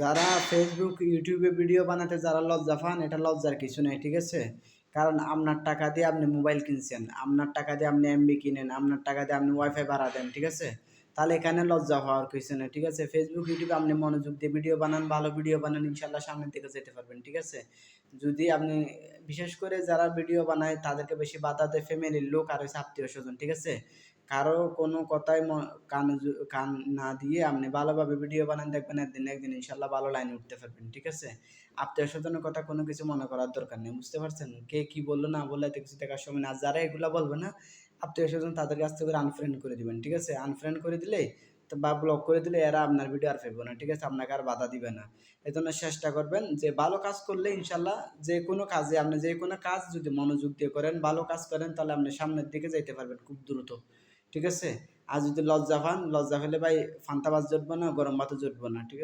যারা ফেসবুক ইউটিউবে ভিডিও বানাতে যারা লজ্জা পান, এটা লজ্জার কিছু নেই, ঠিক আছে? কারণ আপনার টাকা দিয়ে আপনি মোবাইল কিনছেন, আপনার টাকা দিয়ে আপনি এমবি কিনেন, আপনার টাকা দিয়ে আপনি ওয়াইফাই ভাড়া দেন, ঠিক আছে? তাহলে এখানে লজ্জা হওয়ার কিছু নেই, ঠিক আছে? ফেসবুক ইউটিউবে আপনি মনোযোগ দিয়ে ভিডিও বানান, ভালো ভিডিও বানান, ইনশাল্লাহ সামনের দিকে যেতে পারবেন, ঠিক আছে? যদি আপনি বিশেষ করে যারা ভিডিও বানায় তাদেরকে বেশি বাধা দেয় ফ্যামিলির লোক আর হচ্ছে আত্মীয় স্বজন, ঠিক আছে? কারো কোনো কথায় কান না দিয়ে আপনি ভালোভাবে ভিডিও বানান, দেখবেন একদিন না একদিন ইনশাল্লাহ ভালো লাইনে উঠতে পারবেন, ঠিক আছে? আত্মীয়-স্বজনের কথা কোনো কিছু মনে করার দরকার নেই, বুঝতে পারছেন? কে কি বললো না বললো এতে কিছু দেখার সময় না। আর যারা এগুলা বলবে না, আত্মীয়-স্বজন তাদের কাছ থেকে আনফ্রেন্ড করে দিবেন, ঠিক আছে? আনফ্রেন্ড করে দিলেই তো বা ব্লক করে দিলে এরা আপনার ভিডিও আর ফেলবে না, ঠিক আছে? আপনাকে আর বাধা দিবে না। এজন্য চেষ্টা করবেন যে ভালো কাজ করলে ইনশাল্লাহ যেকোনো কাজে আপনি যেকোনো কাজ যদি মনোযোগ দিয়ে করেন, ভালো কাজ করেন তাহলে আপনি সামনের দিকে যাইতে পারবেন খুব দ্রুত। ঠিক আছে? আর যদি লজ্জা পান, লজ্জা পেলে ভাই পান্তা ভাত জুটবে না, গরম ভাতও জুটবে না। ঠিক আছে?